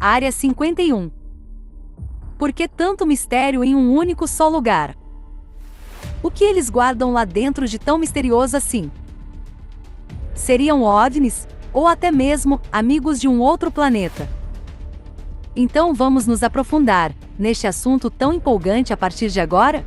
Área 51. Por que tanto mistério em um único só lugar? O que eles guardam lá dentro de tão misterioso assim? Seriam OVNIs? Ou até mesmo amigos de um outro planeta? Então vamos nos aprofundar neste assunto tão empolgante a partir de agora?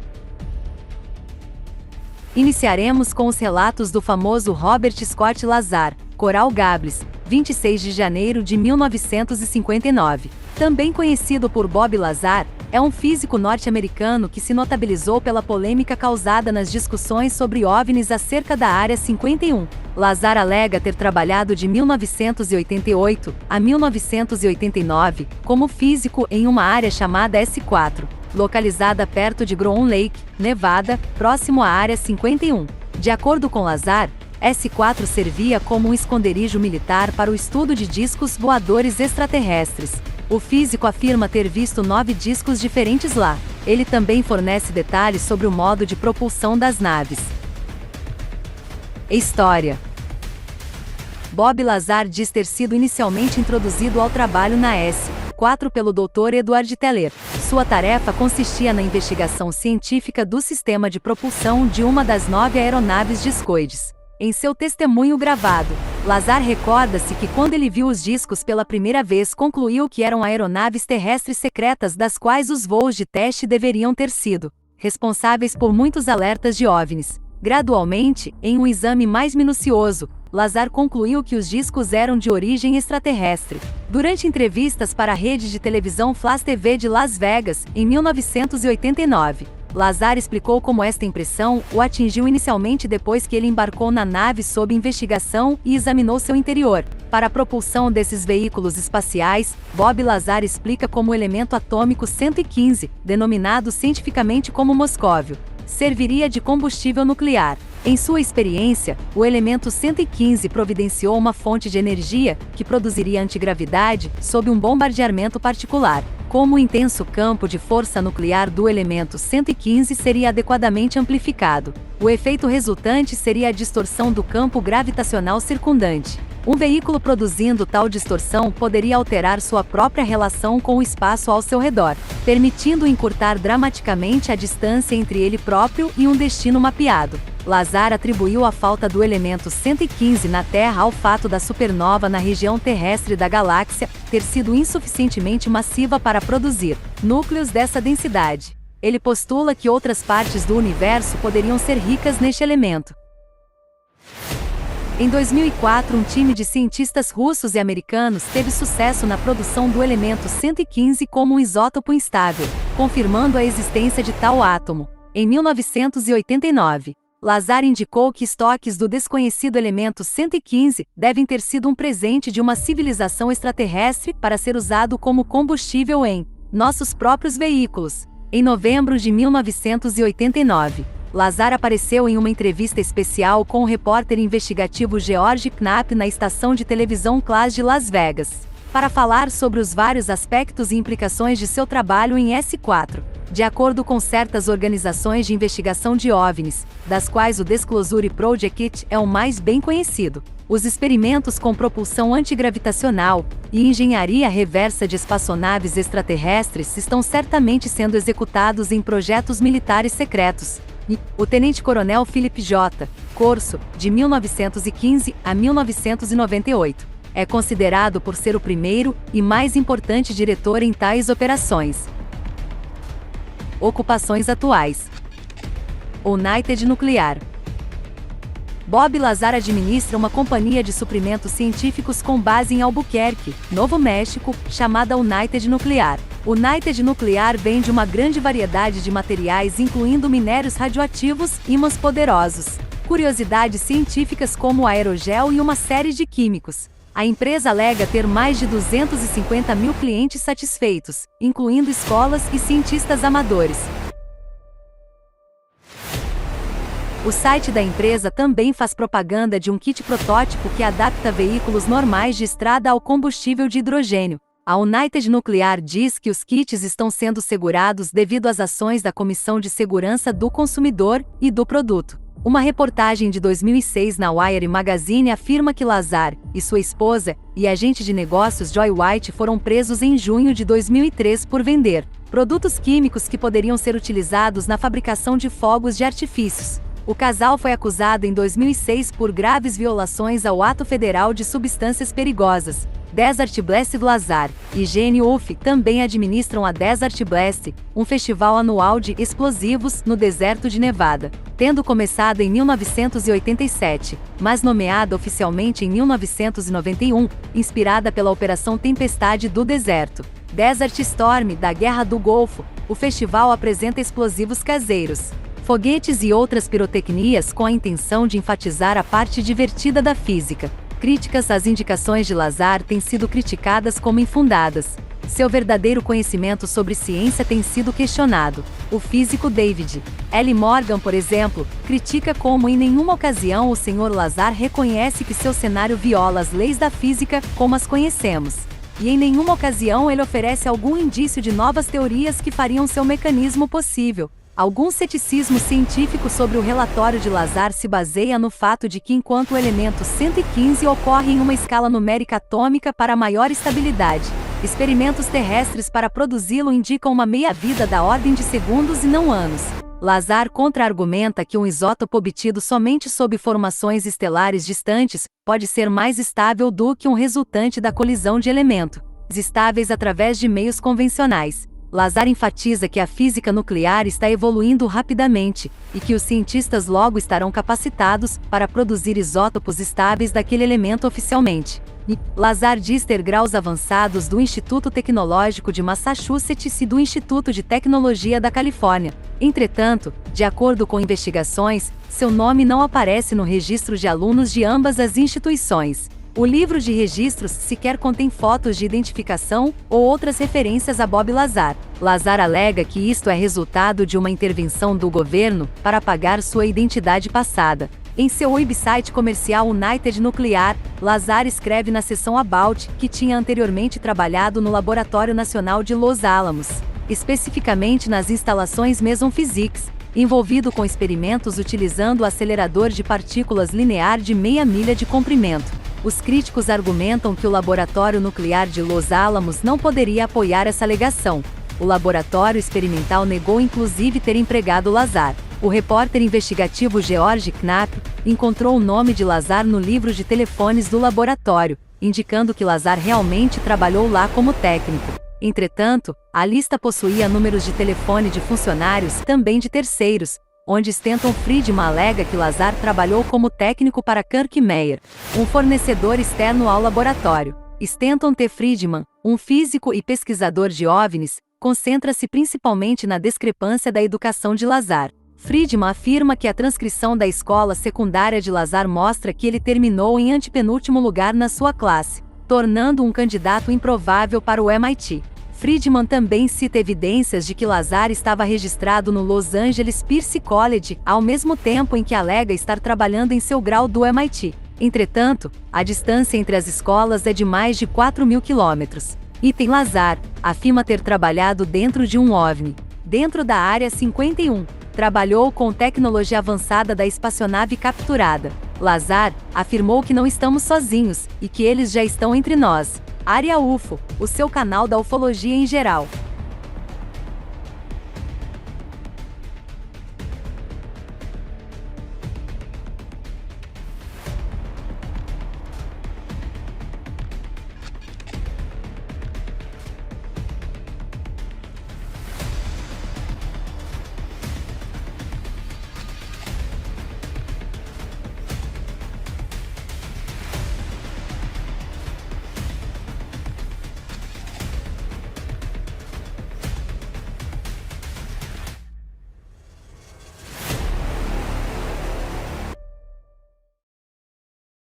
Iniciaremos com os relatos do famoso Robert Scott Lazar, Coral Gables, 26 de janeiro de 1959. Também conhecido por Bob Lazar, é um físico norte-americano que se notabilizou pela polêmica causada nas discussões sobre OVNIs acerca da Área 51. Lazar alega ter trabalhado de 1988 a 1989 como físico em uma área chamada S4, localizada perto de Groom Lake, Nevada, próximo à Área 51. De acordo com Lazar, S4 servia como um esconderijo militar para o estudo de discos voadores extraterrestres. O físico afirma ter visto 9 discos diferentes lá. Ele também fornece detalhes sobre o modo de propulsão das naves. História. Bob Lazar diz ter sido inicialmente introduzido ao trabalho na S4 pelo Dr. Edward Teller. Sua tarefa consistia na investigação científica do sistema de propulsão de uma das 9 aeronaves discoides. Em seu testemunho gravado, Lazar recorda-se que quando ele viu os discos pela primeira vez concluiu que eram aeronaves terrestres secretas das quais os voos de teste deveriam ter sido responsáveis por muitos alertas de OVNIs. Gradualmente, em um exame mais minucioso, Lazar concluiu que os discos eram de origem extraterrestre. Durante entrevistas para a rede de televisão Flash TV de Las Vegas, em 1989, Lazar explicou como esta impressão o atingiu inicialmente depois que ele embarcou na nave sob investigação e examinou seu interior. Para a propulsão desses veículos espaciais, Bob Lazar explica como o elemento atômico 115, denominado cientificamente como moscóvio, serviria de combustível nuclear. Em sua experiência, o elemento 115 providenciou uma fonte de energia que produziria antigravidade sob um bombardeamento particular. Como o intenso campo de força nuclear do elemento 115 seria adequadamente amplificado, o efeito resultante seria a distorção do campo gravitacional circundante. Um veículo produzindo tal distorção poderia alterar sua própria relação com o espaço ao seu redor, permitindo encurtar dramaticamente a distância entre ele próprio e um destino mapeado. Lazar atribuiu a falta do elemento 115 na Terra ao fato da supernova na região terrestre da galáxia ter sido insuficientemente massiva para produzir núcleos dessa densidade. Ele postula que outras partes do universo poderiam ser ricas neste elemento. Em 2004, um time de cientistas russos e americanos teve sucesso na produção do elemento 115 como um isótopo instável, confirmando a existência de tal átomo. Em 1989, Lazar indicou que estoques do desconhecido elemento 115 devem ter sido um presente de uma civilização extraterrestre para ser usado como combustível em nossos próprios veículos. Em novembro de 1989, Lazar apareceu em uma entrevista especial com o repórter investigativo George Knapp na estação de televisão Class de Las Vegas, para falar sobre os vários aspectos e implicações de seu trabalho em S4. De acordo com certas organizações de investigação de OVNIs, das quais o Disclosure Project é o mais bem conhecido, os experimentos com propulsão antigravitacional e engenharia reversa de espaçonaves extraterrestres estão certamente sendo executados em projetos militares secretos. O tenente-coronel Philip J. Corso, de 1915 a 1998, é considerado por ser o primeiro e mais importante diretor em tais operações. Ocupações atuais. United Nuclear. Bob Lazar administra uma companhia de suprimentos científicos com base em Albuquerque, Novo México, chamada United Nuclear. United Nuclear vende uma grande variedade de materiais incluindo minérios radioativos, ímãs poderosos, curiosidades científicas como aerogel e uma série de químicos. A empresa alega ter mais de 250 mil clientes satisfeitos, incluindo escolas e cientistas amadores. O site da empresa também faz propaganda de um kit protótipo que adapta veículos normais de estrada ao combustível de hidrogênio. A United Nuclear diz que os kits estão sendo segurados devido às ações da Comissão de Segurança do Consumidor e do Produto. Uma reportagem de 2006 na Wired Magazine afirma que Lazar e sua esposa e agente de negócios Joy White foram presos em junho de 2003 por vender produtos químicos que poderiam ser utilizados na fabricação de fogos de artifícios. O casal foi acusado em 2006 por graves violações ao Ato Federal de Substâncias Perigosas. Desert Blast Lazar e Gene Wolf também administram a Desert Blast, um festival anual de explosivos no deserto de Nevada, tendo começado em 1987, mas nomeada oficialmente em 1991, inspirada pela Operação Tempestade do Deserto. Desert Storm da Guerra do Golfo, o festival apresenta explosivos caseiros, foguetes e outras pirotecnias com a intenção de enfatizar a parte divertida da física. Críticas às indicações de Lazar têm sido criticadas como infundadas. Seu verdadeiro conhecimento sobre ciência tem sido questionado. O físico David L. Morgan, por exemplo, critica como em nenhuma ocasião o Sr. Lazar reconhece que seu cenário viola as leis da física como as conhecemos. E em nenhuma ocasião ele oferece algum indício de novas teorias que fariam seu mecanismo possível. Algum ceticismo científico sobre o relatório de Lazar se baseia no fato de que enquanto o elemento 115 ocorre em uma escala numérica atômica para maior estabilidade, experimentos terrestres para produzi-lo indicam uma meia-vida da ordem de segundos e não anos. Lazar contra-argumenta que um isótopo obtido somente sob formações estelares distantes pode ser mais estável do que um resultante da colisão de elementos estáveis através de meios convencionais. Lazar enfatiza que a física nuclear está evoluindo rapidamente, e que os cientistas logo estarão capacitados para produzir isótopos estáveis daquele elemento oficialmente. Lazar diz ter graus avançados do Instituto Tecnológico de Massachusetts e do Instituto de Tecnologia da Califórnia. Entretanto, de acordo com investigações, seu nome não aparece no registro de alunos de ambas as instituições. O livro de registros sequer contém fotos de identificação ou outras referências a Bob Lazar. Lazar alega que isto é resultado de uma intervenção do governo para apagar sua identidade passada. Em seu website comercial United Nuclear, Lazar escreve na seção About que tinha anteriormente trabalhado no Laboratório Nacional de Los Alamos, especificamente nas instalações Meson Physics, envolvido com experimentos utilizando o acelerador de partículas linear de meia milha de comprimento. Os críticos argumentam que o Laboratório Nuclear de Los Alamos não poderia apoiar essa alegação. O laboratório experimental negou inclusive ter empregado Lazar. O repórter investigativo George Knapp encontrou o nome de Lazar no livro de telefones do laboratório, indicando que Lazar realmente trabalhou lá como técnico. Entretanto, a lista possuía números de telefone de funcionários, também de terceiros, onde Stanton Friedman alega que Lazar trabalhou como técnico para Kirk Meyer, um fornecedor externo ao laboratório. Stanton T. Friedman, um físico e pesquisador de OVNIs, concentra-se principalmente na discrepância da educação de Lazar. Friedman afirma que a transcrição da escola secundária de Lazar mostra que ele terminou em antepenúltimo lugar na sua classe, tornando um candidato improvável para o MIT. Friedman também cita evidências de que Lazar estava registrado no Los Angeles Pierce College, ao mesmo tempo em que alega estar trabalhando em seu grau do MIT. Entretanto, a distância entre as escolas é de mais de 4.000 quilômetros. Item Lazar afirma ter trabalhado dentro de um OVNI. Dentro da Área 51, trabalhou com tecnologia avançada da espaçonave capturada. Lazar afirmou que não estamos sozinhos, e que eles já estão entre nós. Área UFO, o seu canal da ufologia em geral.